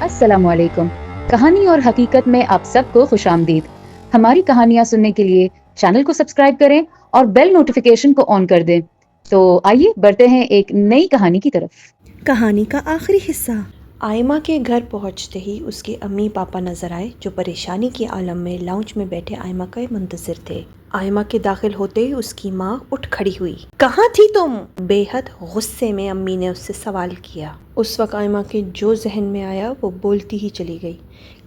अस्सलाम वालेकुम। कहानी और हकीकत में आप सबको खुश आमदीद। हमारी कहानियां सुनने के लिए चैनल को सब्सक्राइब करें और बेल नोटिफिकेशन को ऑन कर दें। तो आइए बढ़ते हैं एक नई कहानी की तरफ। कहानी का आखिरी हिस्सा। आयमा के घर पहुंचते ही उसके अम्मी पापा नजर आए, जो परेशानी के आलम में लाउंज में बैठे आयमा का मुंतजिर थे। आयमा के दाखिल होते ही उसकी माँ उठ खड़ी हुई। कहाँ थी तुम? बेहद गुस्से में अम्मी ने उससे सवाल किया। उस वक्त आयमा के जो जहन में आया वो बोलती ही चली गई।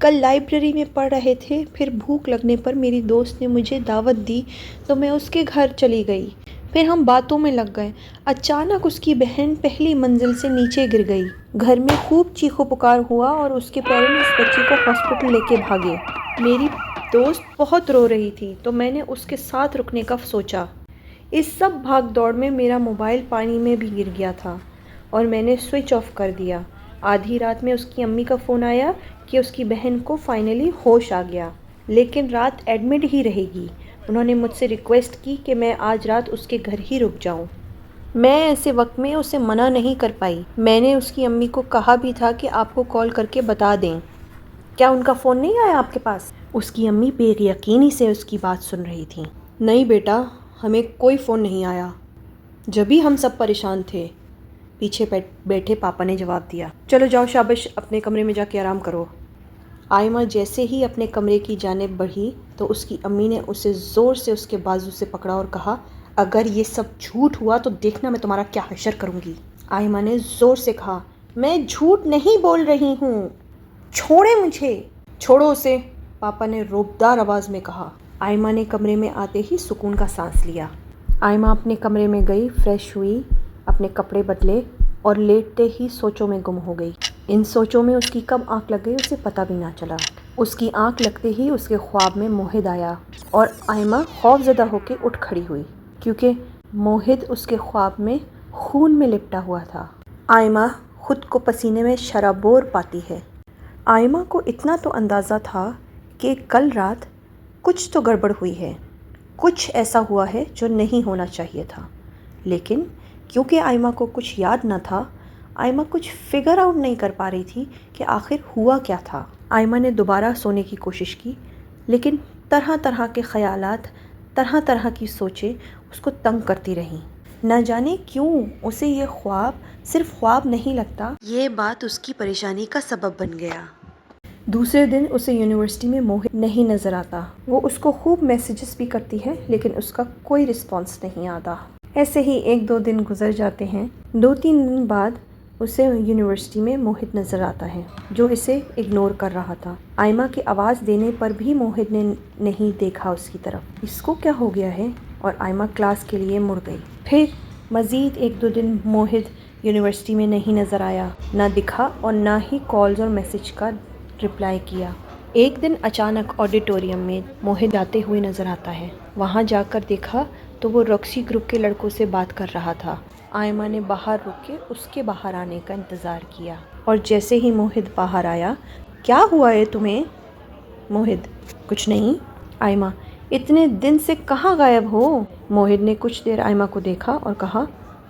कल लाइब्रेरी में पढ़ रहे थे, फिर भूख लगने पर मेरी दोस्त ने मुझे दावत दी तो मैं उसके घर चली गई। फिर हम बातों में लग गए। अचानक उसकी बहन पहली मंजिल से नीचे गिर गई। घर में खूब चीखो पुकार हुआ और उसके पेरेंट्स उस बच्ची को हॉस्पिटल लेके भागे। मेरी दोस्त बहुत रो रही थी तो मैंने उसके साथ रुकने का सोचा। इस सब भाग दौड़ में मेरा मोबाइल पानी में भी गिर गया था और मैंने स्विच ऑफ कर दिया। आधी रात में उसकी अम्मी का फ़ोन आया कि उसकी बहन को फाइनली होश आ गया, लेकिन रात एडमिट ही रहेगी। उन्होंने मुझसे रिक्वेस्ट की कि मैं आज रात उसके घर ही रुक जाऊं। मैं ऐसे वक्त में उसे मना नहीं कर पाई। मैंने उसकी अम्मी को कहा भी था कि आपको कॉल करके बता दें। क्या उनका फ़ोन नहीं आया आपके पास? उसकी अम्मी बेयकीनी से उसकी बात सुन रही थी। नहीं बेटा, हमें कोई फ़ोन नहीं आया, जब भी हम सब परेशान थे। पीछे बैठे पापा ने जवाब दिया। चलो जाओ, शाबाश, अपने कमरे में जाके आराम करो। आयमा जैसे ही अपने कमरे की जानिब बढ़ी तो उसकी अम्मी ने उसे ज़ोर से उसके बाजू से पकड़ा और कहा, अगर ये सब झूठ हुआ तो देखना मैं तुम्हारा क्या हशर करूँगी। आयमा ने ज़ोर से कहा, मैं झूठ नहीं बोल रही हूँ, छोड़े मुझे। छोड़ो उसे, पापा ने रोबदार आवाज़ में कहा। आयमा ने कमरे में आते ही सुकून का सांस लिया। आयमा अपने कमरे में गई, फ्रेश हुई, अपने कपड़े बदले और लेटते ही सोचों में गुम हो गई। इन सोचों में उसकी कब आंख लग गई उसे पता भी ना चला। उसकी आंख लगते ही उसके ख्वाब में मोहित आया और आयमा खौफजदा होकर उठ खड़ी हुई, क्योंकि मोहित उसके ख्वाब में खून में लिपटा हुआ था। आयमा खुद को पसीने में शराबोर पाती है। आयमा को इतना तो अंदाज़ा था कि कल रात कुछ तो गड़बड़ हुई है, कुछ ऐसा हुआ है जो नहीं होना चाहिए था। लेकिन क्योंकि आयमा को कुछ याद न था, आयमा कुछ फिगर आउट नहीं कर पा रही थी कि आखिर हुआ क्या था। आयमा ने दोबारा सोने की कोशिश की, लेकिन तरह तरह के ख़यालात, तरह तरह की सोचें उसको तंग करती रहीं। न जाने क्यों उसे ये ख्वाब सिर्फ ख्वाब नहीं लगता, ये बात उसकी परेशानी का सबब बन गया। दूसरे दिन उसे यूनिवर्सिटी में मोहित नहीं नज़र आता। वो उसको खूब मैसेजेस भी करती है, लेकिन उसका कोई रिस्पॉन्स नहीं आता। ऐसे ही 1-2 दिन गुजर जाते हैं। 2-3 दिन बाद उसे यूनिवर्सिटी में मोहित नज़र आता है, जो इसे इग्नोर कर रहा था। आयमा की आवाज़ देने पर भी मोहित ने नहीं देखा उसकी तरफ। इसको क्या हो गया है? और आयमा क्लास के लिए मुड़ गई। फिर मज़ीद 1-2 दिन मोहित यूनिवर्सिटी में नहीं नज़र आया, ना दिखा और ना ही कॉल्स और मैसेज का रिप्लाई किया। एक दिन अचानक ऑडिटोरियम में मोहित जाते हुए नज़र आता है। वहाँ जाकर देखा तो वो रॉक्सी ग्रुप के लड़कों से बात कर रहा था। आयमा ने बाहर रुक के उसके बाहर आने का इंतज़ार किया, और जैसे ही मोहित बाहर आया, क्या हुआ है तुम्हें? मोहित, कुछ नहीं। आयमा, इतने दिन से कहाँ गायब हो? मोहित ने कुछ देर आयमा को देखा और कहा,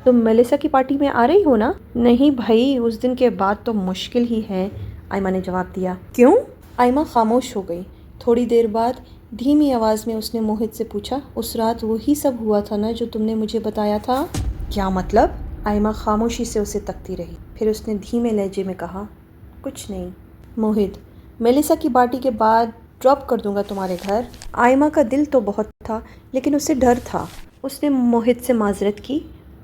तुम मेलिसा की पार्टी में आ रही हो ना? नहीं भाई, उस दिन के बाद तो मुश्किल ही है, आयमा ने जवाब दिया। क्यों? आयमा खामोश हो गई। थोड़ी देर बाद धीमी आवाज़ में उसने मोहित से पूछा, उस रात वही सब हुआ था ना जो तुमने मुझे बताया था? क्या मतलब? आयमा खामोशी से उसे तकती रही। फिर उसने धीमे लहजे में कहा, कुछ नहीं। मोहित, मेलिसा की पार्टी के बाद ड्रॉप कर दूंगा तुम्हारे घर। आयमा का दिल तो बहुत था, लेकिन उसे डर था। उसने मोहित से माजरत की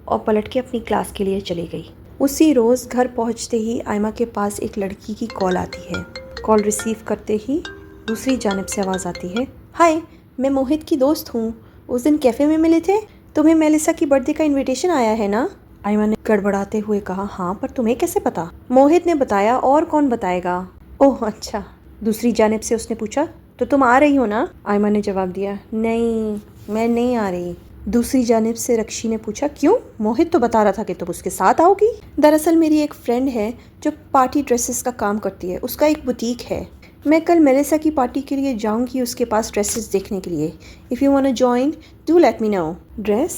और पलट के अपनी क्लास के लिए चली गई। उसी रोज़ घर पहुंचते ही आयमा के पास एक लड़की की कॉल आती है। कॉल रिसीव करते ही दूसरी जानिब से आवाज़ आती है, हाय, मैं मोहित की दोस्त हूँ। उस दिन कैफ़े में मिले थे। तुम्हें मेलिसा की बर्थडे का इनविटेशन आया है ना? आयमा ने गड़बड़ाते हुए कहा, हाँ, पर तुम्हें कैसे पता? मोहित ने बताया, और कौन बताएगा? ओह अच्छा। दूसरी जानिब से उसने पूछा, तो तुम आ रही हो ना? आयमा ने जवाब दिया, नहीं, मैं नहीं आ रही। दूसरी जानिब से रक्षी ने पूछा, क्यों? मोहित तो बता रहा था कि तुम उसके साथ आओगी। दरअसल मेरी एक फ्रेंड है जो पार्टी ड्रेसेस का काम करती है, उसका एक बुटीक है। मैं कल मेलिसा की पार्टी के लिए जाऊंगी उसके पास ड्रेसेस देखने के लिए। If you want to join, do let me know. Dress?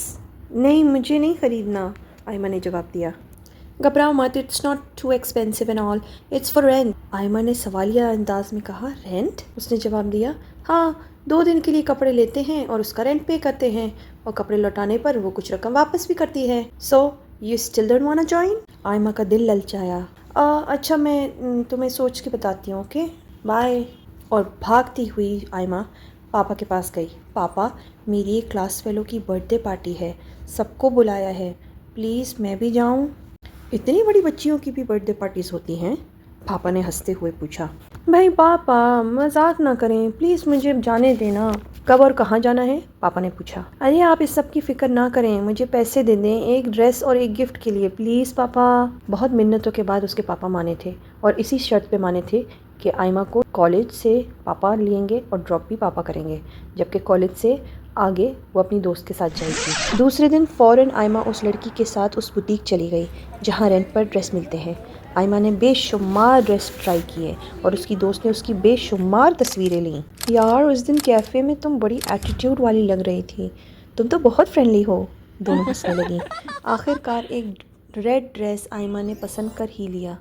नहीं, मुझे नहीं ख़रीदना, आयमा ने जवाब दिया। घबराओ मत, it's not too expensive and all, it's for rent. Aima ने सवालिया अंदाज में कहा। रेंट? उसने जवाब दिया। हाँ, 2 दिन के लिए कपड़े लेते हैं और उसका रेंट पे करते हैं, और कपड़े लौटाने पर वो कुछ रकम वापस भी करती है। So you still don't want to join? Ayma का दिल ललचाया। अच्छा, मैं तुम्हें सोच के बताती हूँ, ओके बाय। और भागती हुई आयमा पापा के पास गई। पापा, मेरी एक क्लास फेलो की बर्थडे पार्टी है, सबको बुलाया है, प्लीज़ मैं भी जाऊँ? इतनी बड़ी बच्चियों की भी बर्थडे पार्टीज होती हैं? पापा ने हंसते हुए पूछा। भाई पापा, मजाक ना करें प्लीज़, मुझे जाने देना। कब और कहाँ जाना है? पापा ने पूछा। अरे आप इस सब की फिक्र ना करें, मुझे पैसे दे दें एक ड्रेस और एक गिफ्ट के लिए, प्लीज़ पापा। बहुत मिन्नतों के बाद उसके पापा माने थे, और इसी शर्त पे माने थे कि आयमा को कॉलेज से पापा लेंगे और ड्रॉप भी पापा करेंगे, जबकि कॉलेज से आगे वो अपनी दोस्त के साथ जाएगी। दूसरे दिन फ़ौरन आयमा उस लड़की के साथ उस बुटीक चली गई जहाँ रेंट पर ड्रेस मिलते हैं। आयमा ने बेशुमार ड्रेस ट्राई किए और उसकी दोस्त ने उसकी बेशुमार तस्वीरें लीं। यार, उस दिन कैफ़े में तुम बड़ी एटीट्यूड वाली लग रही थी, तुम तो बहुत फ्रेंडली हो, दोनों हंसने लगी। आखिरकार एक रेड ड्रेस आयमा ने पसंद कर ही लिया।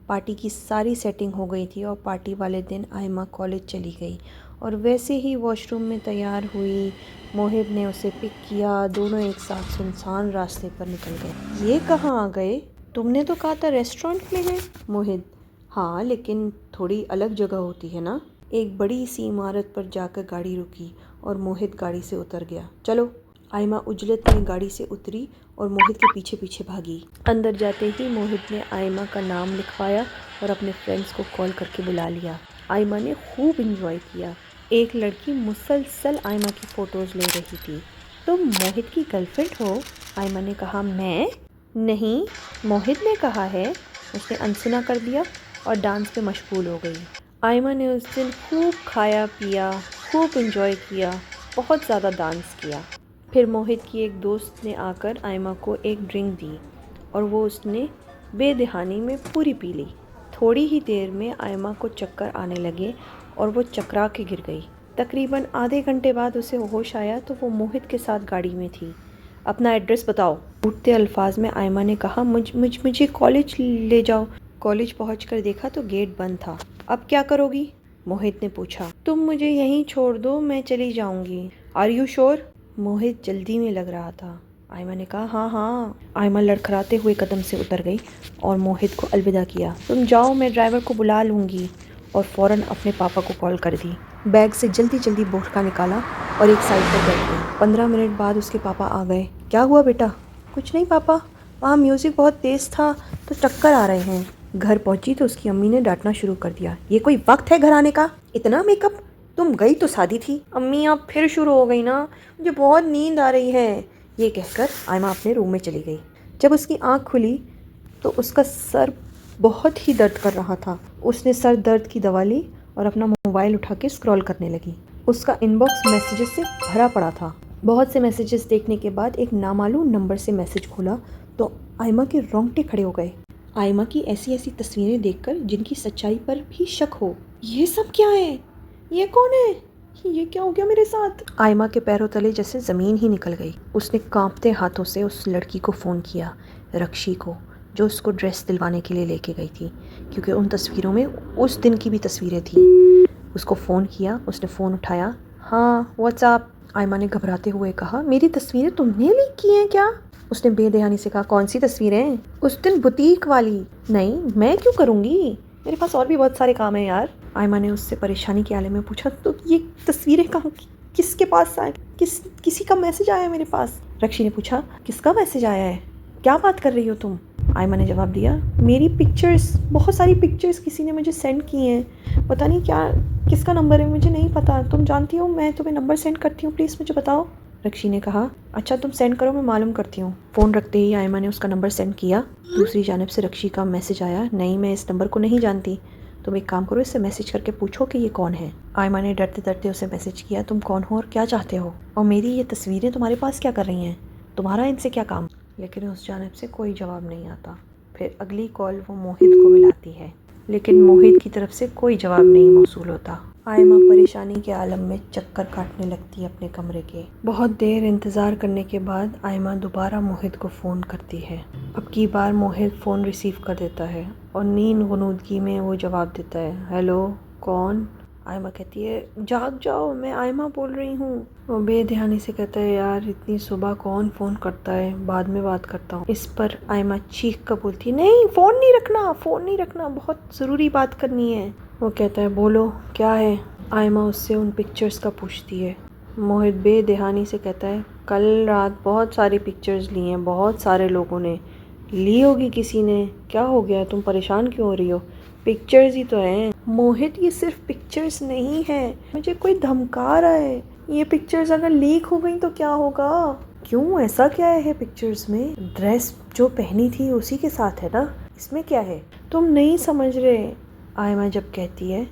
पार्टी की सारी सेटिंग हो गई थी और पार्टी वाले दिन आयमा कॉलेज चली गई, और वैसे ही वॉशरूम में तैयार हुई, मोहिब ने उसे पिक किया। दोनों एक साथ सुनसान रास्ते पर निकल गए। ये कहाँ आ गए? तुमने तो कहा था रेस्टोरेंट में है। मोहिब, हाँ लेकिन थोड़ी अलग जगह होती है ना। एक बड़ी सी इमारत पर जाकर गाड़ी रुकी और मोहित गाड़ी से उतर गया। चलो। आयमा उजलत में गाड़ी से उतरी और मोहित के पीछे पीछे भागी। अंदर जाते ही मोहित ने आयमा का नाम लिखवाया और अपने फ्रेंड्स को कॉल करके बुला लिया। आयमा ने खूब इंजॉय किया। एक लड़की मुसलसल आयमा की फ़ोटोज़ ले रही थी। तुम मोहित की गर्लफ्रेंड हो? आयमा ने कहा। मैं नहीं, मोहित ने कहा है। उसने अनसुना कर दिया और डांस पे मशगूल हो गई। आयमा ने उस दिन खूब खाया पिया, खूब इंजॉय किया, बहुत ज़्यादा डांस किया। फिर मोहित की एक दोस्त ने आकर आयमा को एक ड्रिंक दी और वो उसने बेदहानी में पूरी पी ली। थोड़ी ही देर में आयमा को चक्कर आने लगे और वो चकरा के गिर गई। तकरीबन आधे घंटे बाद उसे होश आया तो वो मोहित के साथ गाड़ी में थी। अपना एड्रेस बताओ, टूटते अल्फाज में आयमा ने कहा। मुझे कॉलेज ले जाओ। कॉलेज पहुंचकर देखा तो गेट बंद था। अब क्या करोगी? मोहित ने पूछा। तुम मुझे यहीं छोड़ दो, मैं चली जाऊंगी। Are you sure? मोहित जल्दी में लग रहा था। आयमा ने कहा। हाँ हाँ। आयमा लड़खड़ाते हुए कदम से उतर गई और मोहित को अलविदा किया। तुम जाओ, मैं ड्राइवर को बुला लूँगी। और फ़ौरन अपने पापा को कॉल कर दी। बैग से जल्दी जल्दी बोरका निकाला और एक साइड पर बैठ गई। 15 मिनट बाद उसके पापा आ गए। क्या हुआ बेटा? कुछ नहीं पापा, वहाँ म्यूज़िक बहुत तेज़ था तो चक्कर आ रहे हैं। घर पहुँची तो उसकी अम्मी ने डांटना शुरू कर दिया। ये कोई वक्त है घर आने का? इतना मेकअप? तुम गई तो शादी थी। अम्मी आप फिर शुरू हो गई ना, मुझे बहुत नींद आ रही है। ये कहकर आयमा अपने रूम में चली गई। जब उसकी आँख खुली तो उसका सर बहुत ही दर्द कर रहा था। उसने सर दर्द की दवा ली और अपना मोबाइल उठा के स्क्रॉल करने लगी। उसका इनबॉक्स मैसेजेस से भरा पड़ा था। बहुत से मैसेजेस देखने के बाद एक नामालूम नंबर से मैसेज खोला तो आयमा के रोंगटे खड़े हो गए। आयमा की ऐसी ऐसी तस्वीरें देखकर जिनकी सच्चाई पर भी शक हो। ये सब क्या है? ये कौन है? ये क्या हो गया मेरे साथ? आयमा के पैरों तले जैसे ज़मीन ही निकल गई। उसने कांपते हाथों से उस लड़की को फ़ोन किया, रक्षी को, जो उसको ड्रेस दिलवाने के लिए लेके गई थी, क्योंकि उन तस्वीरों में उस दिन की भी तस्वीरें थी। उसको फ़ोन किया, उसने फ़ोन उठाया। हाँ व्हाट्सअप? आयमा ने घबराते हुए कहा। मेरी तस्वीरें तुमने लीक की हैं क्या? उसने बेदहानी से कहा। कौन सी तस्वीरें? उस दिन बुटीक वाली। नहीं, मैं क्यों करूँगी, मेरे पास और भी बहुत सारे काम हैं यार। आयमा ने उससे परेशानी के आले में पूछा। तो ये तस्वीरें कहाँ, किसके पास आए? किसी का मैसेज आया है मेरे पास? रक्षी ने पूछा। किसका मैसेज आया है? क्या बात कर रही हो तुम? आयमा ने जवाब दिया। मेरी पिक्चर्स, बहुत सारी पिक्चर्स किसी ने मुझे सेंड की हैं। पता नहीं क्या, किसका नंबर है मुझे नहीं पता। तुम जानती हो, मैं तुम्हें नंबर सेंड करती हूँ, प्लीज़ मुझे बताओ। रक्षी ने कहा। अच्छा तुम सेंड करो, मैं मालूम करती हूँ। फ़ोन रखते ही आयमा ने उसका नंबर सेंड किया। दूसरी जानिब से रक्षी का मैसेज आया। नहीं, मैं इस नंबर को नहीं जानती। तुम एक काम करो, इससे मैसेज करके पूछो कि ये कौन है। आयमा ने डरते डरते उसे मैसेज किया। तुम कौन हो और क्या चाहते हो? और मेरी ये तस्वीरें तुम्हारे पास क्या कर रही हैं? तुम्हारा इनसे क्या काम? लेकिन उस जानिब से कोई जवाब नहीं आता। फिर अगली कॉल वो मोहित को मिलाती है, लेकिन मोहित की तरफ से कोई जवाब नहीं मौसूल होता। آئمہ پریشانی کے عالم میں چکر کاٹنے لگتی ہے اپنے کمرے کے۔ بہت دیر انتظار کرنے کے بعد آئمہ دوبارہ موہت کو فون کرتی ہے۔ اب کی بار موہت فون ریسیو کر دیتا ہے اور نیند غنودگی میں وہ جواب دیتا ہے، ہیلو کون؟ آئمہ کہتی ہے، جاگ جاؤ، میں آئمہ بول رہی ہوں۔ وہ بے دھیانی سے کہتا ہے، یار اتنی صبح کون فون کرتا ہے، بعد میں بات کرتا ہوں۔ اس پر آئمہ چیخ کر بولتی ہے، نہیں فون نہیں رکھنا، فون نہیں رکھنا، بہت ضروری بات کرنی ہے۔ وہ کہتا ہے، بولو کیا ہے؟ آئمہ اس سے ان پکچرز کا پوچھتی ہے۔ موہت بے دہانی سے کہتا ہے، کل رات بہت ساری پکچرز لی ہیں، بہت سارے لوگوں نے لی ہوگی، کسی نے، کیا ہو گیا، تم پریشان کیوں ہو رہی ہو؟ پکچرز ہی تو ہیں۔ موہت یہ صرف پکچرز نہیں ہے، مجھے کوئی دھمکا رہا ہے، یہ پکچرز اگر لیک ہو گئیں تو کیا ہوگا؟ کیوں، ایسا کیا ہے پکچرز میں؟ ڈریس جو پہنی تھی اسی کے ساتھ ہے نا، اس میں کیا ہے؟ تم نہیں سمجھ رہے، آئمہ جب کہتی ہے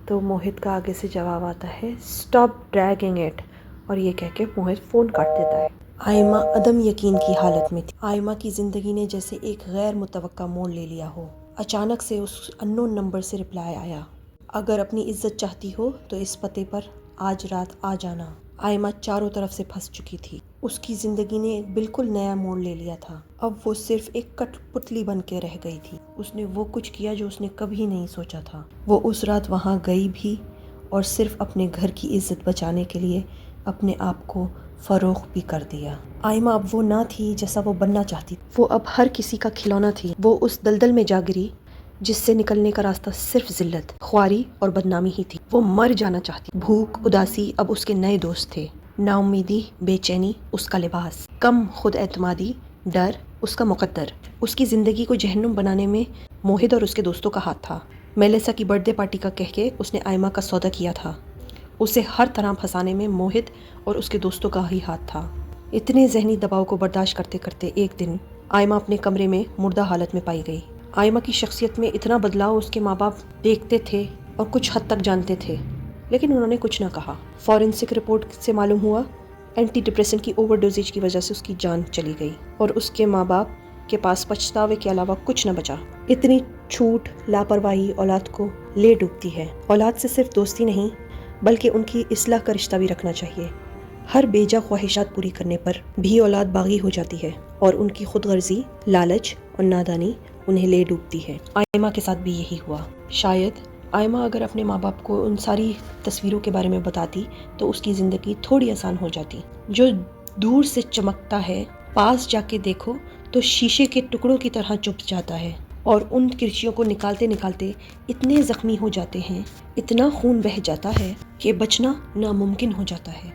تو موہت کا آگے سے جواب آتا ہے، اسٹاپ ڈریگنگ اٹ، اور یہ کہہ کے موہت فون کاٹ دیتا ہے۔ آئمہ عدم یقین کی حالت میں تھی۔ آئمہ کی زندگی نے جیسے ایک غیر متوقع موڑ لے لیا ہو۔ اچانک سے اس اننون نمبر سے رپلائی آیا، اگر اپنی عزت چاہتی ہو تو اس پتے پر آج رات آ جانا۔ آئمہ چاروں طرف سے پھنس چکی تھی۔ اس کی زندگی نے ایک بالکل نیا موڑ لے لیا تھا۔ اب وہ صرف ایک کٹ پتلی بن کے رہ گئی تھی۔ اس نے وہ کچھ کیا جو اس نے کبھی نہیں سوچا تھا۔ وہ اس رات وہاں گئی بھی اور صرف اپنے گھر کی عزت بچانے کے لیے اپنے آپ کو فروخت بھی کر دیا۔ آئمہ اب وہ نہ تھی جیسا وہ بننا چاہتی تھی۔ وہ اب ہر کسی کا کھلونا تھی۔ وہ اس دلدل میں جا گری جس سے نکلنے کا راستہ صرف ذلت، خواری اور بدنامی ہی تھی۔ وہ مر جانا چاہتی۔ بھوک، اداسی اب اس کے نئے دوست تھے۔ نا امیدی، بے چینی اس کا لباس، کم خود اعتمادی، ڈر اس کا مقدر۔ اس کی زندگی کو جہنم بنانے میں موہت اور اس کے دوستوں کا ہاتھ تھا۔ میلیسا کی برتھ ڈے پارٹی کا کہہ کے اس نے آئمہ کا سودا کیا تھا۔ اسے ہر طرح پھنسانے میں موہت اور اس کے دوستوں کا ہی ہاتھ تھا۔ اتنے ذہنی دباؤ کو برداشت کرتے کرتے ایک دن آئمہ اپنے کمرے میں مردہ حالت میں پائی گئی۔ آئمہ کی شخصیت میں اتنا بدلاؤ اس کے ماں باپ دیکھتے تھے اور کچھ حد تک جانتے تھے، لیکن انہوں نے کچھ نہ کہا۔ فورینسک رپورٹ سے معلوم ہوا اینٹی ڈپریسنٹ کی اوور ڈوزیج کی وجہ سے اس کی جان چلی گئی اور اس کے ماں باپ کے پاس پچھتاوے کے علاوہ کچھ نہ بچا۔ اتنی چھوٹ، لاپرواہی اولاد کو لے ڈوبتی ہے۔ اولاد سے صرف دوستی نہیں بلکہ ان کی اصلاح کا رشتہ بھی رکھنا چاہیے۔ ہر بیجا خواہشات پوری کرنے پر بھی اولاد باغی ہو جاتی ہے اور ان کی خود غرضی، لالچ اور نادانی انہیں لے ڈوبتی ہے۔ آئمہ کے ساتھ بھی یہی ہوا۔ شاید آئمہ اگر اپنے ماں باپ کو ان ساری تصویروں کے بارے میں بتاتی تو اس کی زندگی تھوڑی آسان ہو جاتی۔ جو دور سے چمکتا ہے، پاس جا کے دیکھو تو شیشے کے ٹکڑوں کی طرح چپ جاتا ہے، اور ان کرچیوں کو نکالتے نکالتے اتنے زخمی ہو جاتے ہیں، اتنا خون بہہ جاتا ہے کہ بچنا ناممکن ہو جاتا ہے۔